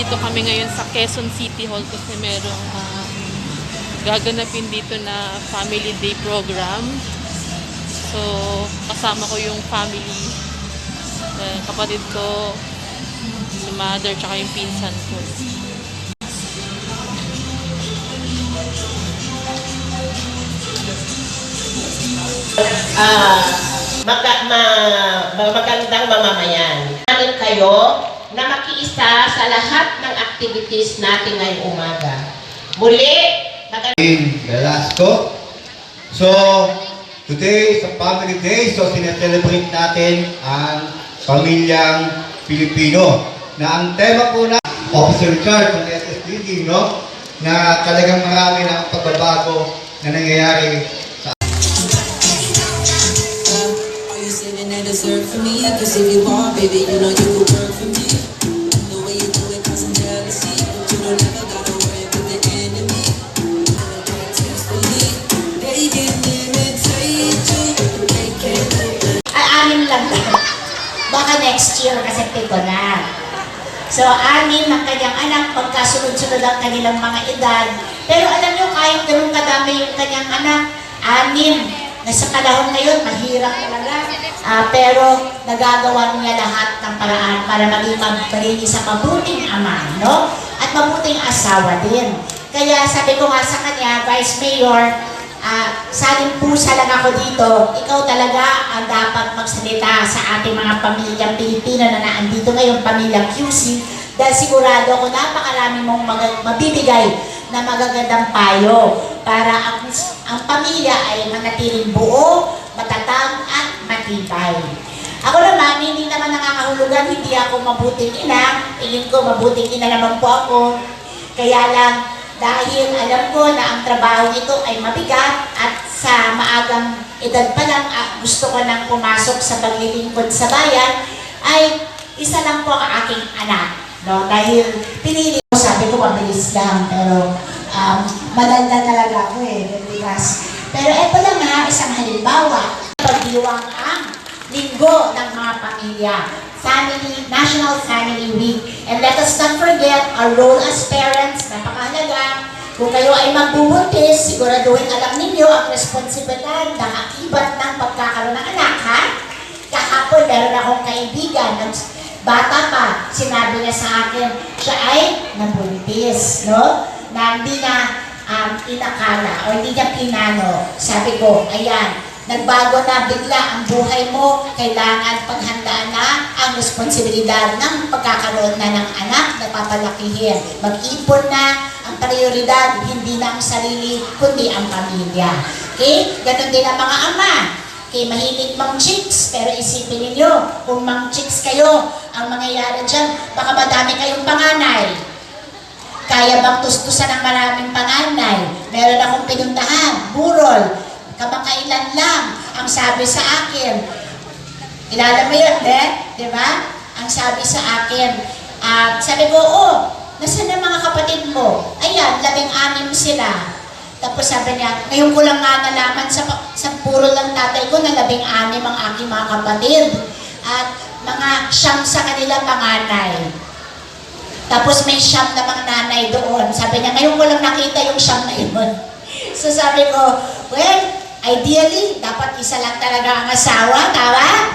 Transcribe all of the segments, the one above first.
nandito kami ngayon sa Quezon City Hall kasi merong gaganapin dito na family day program. So, kasama ko yung family, kapatid ko, si mother, tsaka yung pinsan ko. Magandang mamamayan. Namin kayo na makiisa sa lahat ng activities natin ngayong umaga. Muli, Velasco. So, today is a family day. So, sinecelebrate natin ang pamilyang Pilipino. Na ang tema po na Officer Charge ng SSDD, no? Na talagang marami ng pagbabago na nangyayari sa deserve for me, cause if you want, baby, you know you could work for me. The way you do it causing jealousy, but you don't ever gotta worry with the enemy. They can imitate you, they can't. Anim lang ba? Baka next year kasi 7 na. So, 6 ng kanyang anak, pagkasunod-sunod ang kanilang mga edad. Pero alam nyo, kahit ganun kadami yung kanyang anak, 6. Nasa panahon ngayon, mahirap talaga. Pero nagagawa niya lahat ng paraan para maging isang mabuting ama, no? At mabuting asawa din. Kaya sabi ko nga sa kanya, Vice Mayor, saling-pusa lang ako dito. Ikaw talaga ang dapat magsalita sa ating mga pamilyang Pilipino na naandito ngayon, pamilyang QC, dahil sigurado ako napakarami mong mabibigay na magagandang payo para ang pamilya ay manatiling buo, matatag at matibay. Ako naman, hindi naman nangangahulugan, hindi ako mabuting ina. Tingin ko mabuting ina naman po ako. Kaya lang, dahil alam ko na ang trabaho nito ay mabigat at sa maagang edad pa lang gusto ko nang pumasok sa paglilingkod sa bayan, ay isa lang po ang aking anak. No? Dahil pinili ko, sabi ko mabilis lang, pero madanda talaga ako bigas. Pero eto lang nga, isang halimbawa, pagdiwang ang linggo ng mga pamilya, National Family Week. And let us not forget our role as parents, napakahalaga. Kung kayo ay magbubuntis, siguraduhin alam ninyo ang responsibilidad ng akibat ng pagkakaroon ng anak, ha? Kahapon, meron akong kaibigan, bata pa, sinabi niya sa akin, siya ay nabuntis, no? Na hindi na inakala o hindi niya pinano. Sabi ko, ayan, nagbago na bigla ang buhay mo, kailangan paghandaan na ang responsibilidad ng pagkakaroon na ng anak na papalakihin. Mag-ipon na ang prioridad, hindi na ang sarili, kundi ang pamilya. Okay? Ganon din ang mga ama. Okay, mahilig mang chicks, pero isipin ninyo, kung mang chicks kayo, ang mangyayari dyan, baka madami kayong panganay. Kaya bang tustusan ng maraming panganay? Meron akong pinuntahan, burol, kamakailan lang, ang sabi sa akin, kilala mo yun, di ba? Ang sabi sa akin, sabi ko, nasaan na mga kapatid mo? Ayan, 16 sila. Tapos sabi niya, ngayon ko lang nga nalaman sa puro ng tatay ko na 16 ang aking mga kapatid. At mga 9 sa kanila panganay. Tapos may 9 na mga nanay doon. Sabi niya, ngayon ko lang nakita yung 9 na yun. So sabi ko, well, ideally, dapat isa lang talaga ang asawa, tama?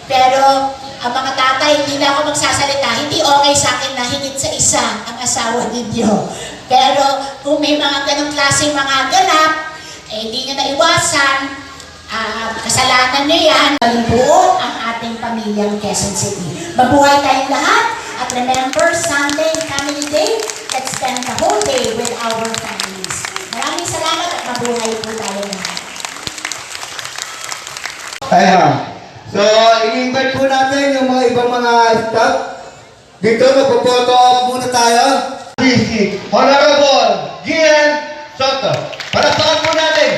Pero ang mga tatay, hindi na ako magsasalita. Hindi okay sa akin na higit sa isa ang asawa ninyo. Pero kung may mga ganong klaseng mga ganap, hindi nyo naiwasan, kasalanan nyo yan. Buo ang ating pamilyang Quezon City. Mabuhay tayong lahat. At remember, Sunday, Family Day, let's spend the whole day with our families. Maraming salamat at mabuhay po tayo lahat. Ayan. So, i-invite po natin yung mga ibang mga staff. Dito, magpo-photo op muna tayo. Honorable Gian Soto. Palakpakan po natin.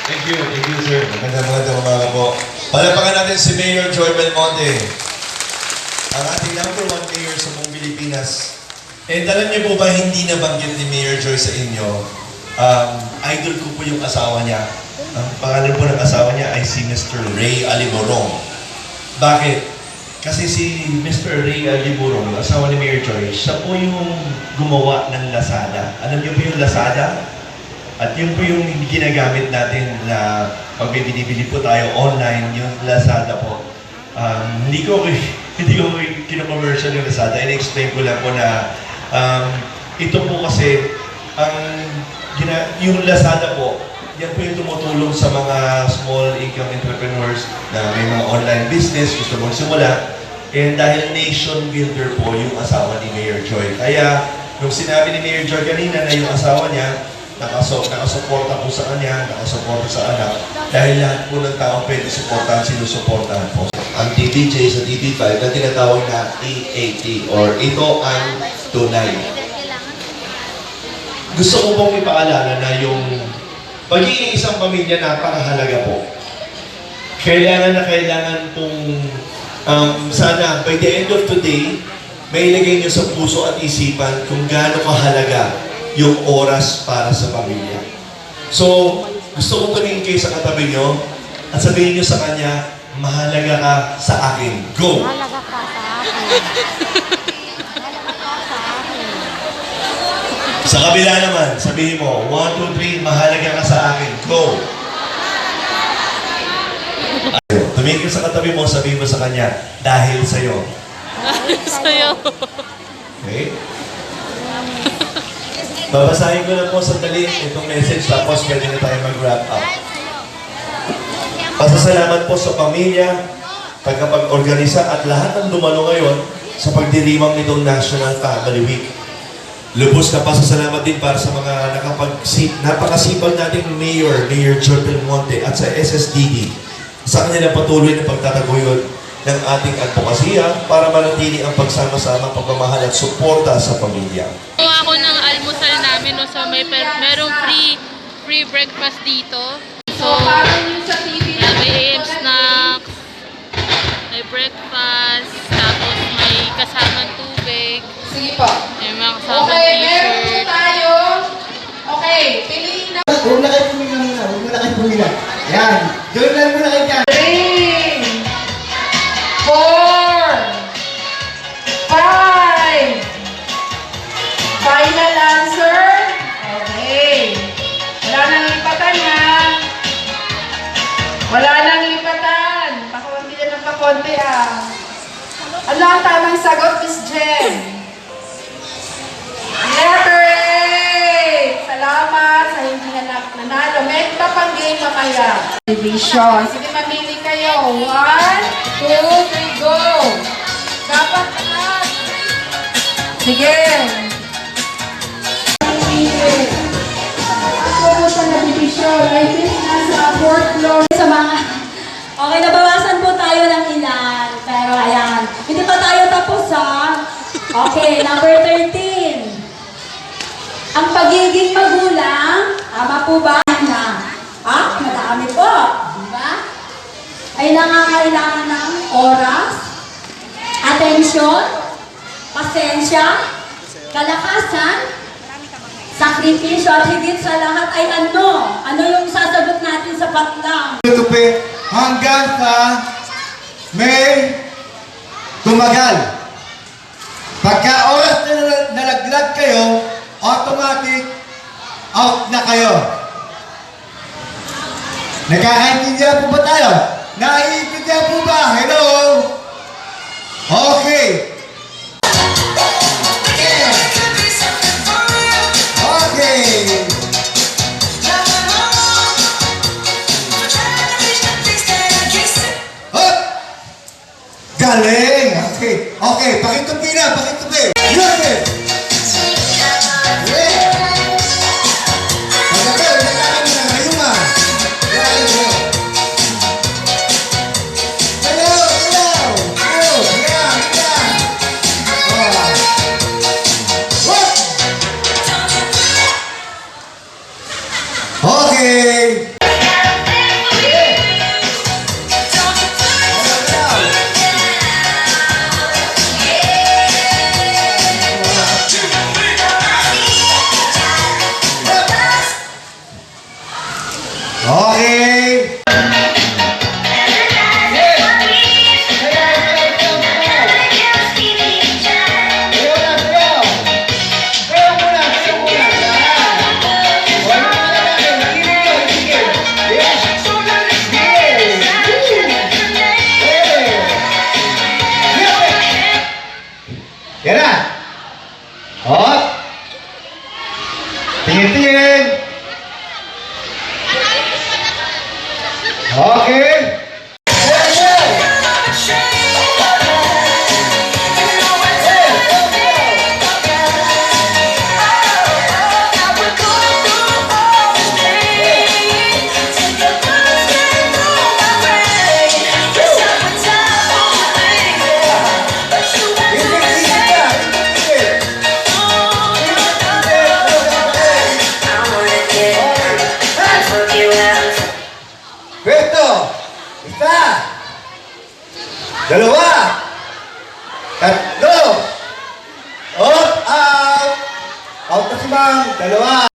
Thank you, sir. Magandang umaga po. Palakpakan natin si Mayor Joy Belmonte. Ang ating number 1 mayor sa buong Pilipinas. And alam niyo po ba, hindi nabanggit ni Mayor Joy sa inyo, idol ko po yung asawa niya. Ang pangalan po ng asawa niya ay si Mr. Ray Aligorong. Bakit? Kasi si Mr. Ray Aliburong, yung asawa ni Mayor Joy, siya po yung gumawa ng Lazada. Alam niyo po yung Lazada? At yun po yung ginagamit natin na pag may binibili po tayo online, yung Lazada po. Hindi ko kino-commercial yung Lazada. In-explain ko lang po na ito po kasi yung Lazada po, yan po yung tumutulong sa mga small income entrepreneurs na may mga online business, gusto mong simula. And dahil nation builder po yung asawa ni Mayor Joy. Kaya, nung sinabi ni Mayor Joy kanina na yung asawa niya, nakasuporta po sa kanya, nakasuporta sa anak, dahil lahat po ng tao pwede suportahan, sinusuportahan po. Ang TVJ sa TV5 na tinatawag na EAT or ito ang tunay. Gusto ko pong ipaalala na yung pagiging isang pamilya napakahalaga po. Kailangan pong sana by the end of today, may ilagay niyo sa puso at isipan kung gaano kahalaga yung oras para sa pamilya. So, gusto kong tumingin kayo sa katabi niyo at sabihin niyo sa kanya, mahalaga ka sa akin. Go! Mahalaga ka sa akin. Mahalaga ka sa akin. Sa kabila naman, sabihin mo, 1, 2, 3, mahalaga ka sa akin. Go! Tumingin ka sa katabi mo, sabihin mo sa kanya, dahil sa'yo. Sa'yo. Okay? Babasahin ko lang po sandali itong message tapos pwede na tayo mag-wrap up. Pasasalamat po sa pamilya, tagapag-organisa at lahat ng dumalo ngayon sa pagdiriwang nitong National Family Week. Lubos na pasasalamat din para sa mga napakasipag nating Mayor Joy Belmonte at sa SSDD sa kanilang patuloy na pagtataguyod ng ating advokasya para manatili ang pagsama-sama, pagmamahal at suporta sa pamilya. Kuha ako ng almusal namin, no? So merong free breakfast dito. So, yan, may AM snacks, may breakfast, tapos may kasamang tubig, Sige po. may mga kasamang Okay, meron po t-shirt. tayo. Okay, piliin na. Huwag na kayo pumila muna. Huwag muna kayo pumila. Yan. Join lang muna kayo dyan. 3, 4, 5. Final answer? Okay. Wala nang lipatan ha. Wala nang lipatan. Pakonti na ng pakonti ah. Ano ang tamang sagot, Miss Jen? Letter A! Salamat sa hindi nanalo. May iba pang game mamaya. Division. Sige, mamili kayo. 1, 2, 3, go! Dapat lahat. Sige. Ako sa division. I think nasa 4th floor. Sa mga... Okay, nabawasan po tayo ng ilan. Pero ayan, hindi pa tayo tapos ha. Okay, number 13. Ang pagiging magulang, tama po ba na? Madami po. Diba? Ay nangangailangan ng oras, atensyon, pasensya, kalakasan, sakripisyo at higit sa lahat ay ano? Ano yung sasagot natin sa patlang? Tutupi hanggang sa may tumagal. Pagka oras na nalaglag kayo, automatic out na kayo. Nagkakaintindihan po ba tayo? Naiintindihan po ba? Hello? Okay. Okay. Hop! Galing! Okay. Okay, pakitupi na, pakitupi. Yes! Okay. Yan na. Hop. Tingin-tingin. Okay. Pwesto. Isa. Dalawa. Tatlo. Out. Out na si Ma'am. Dalawa.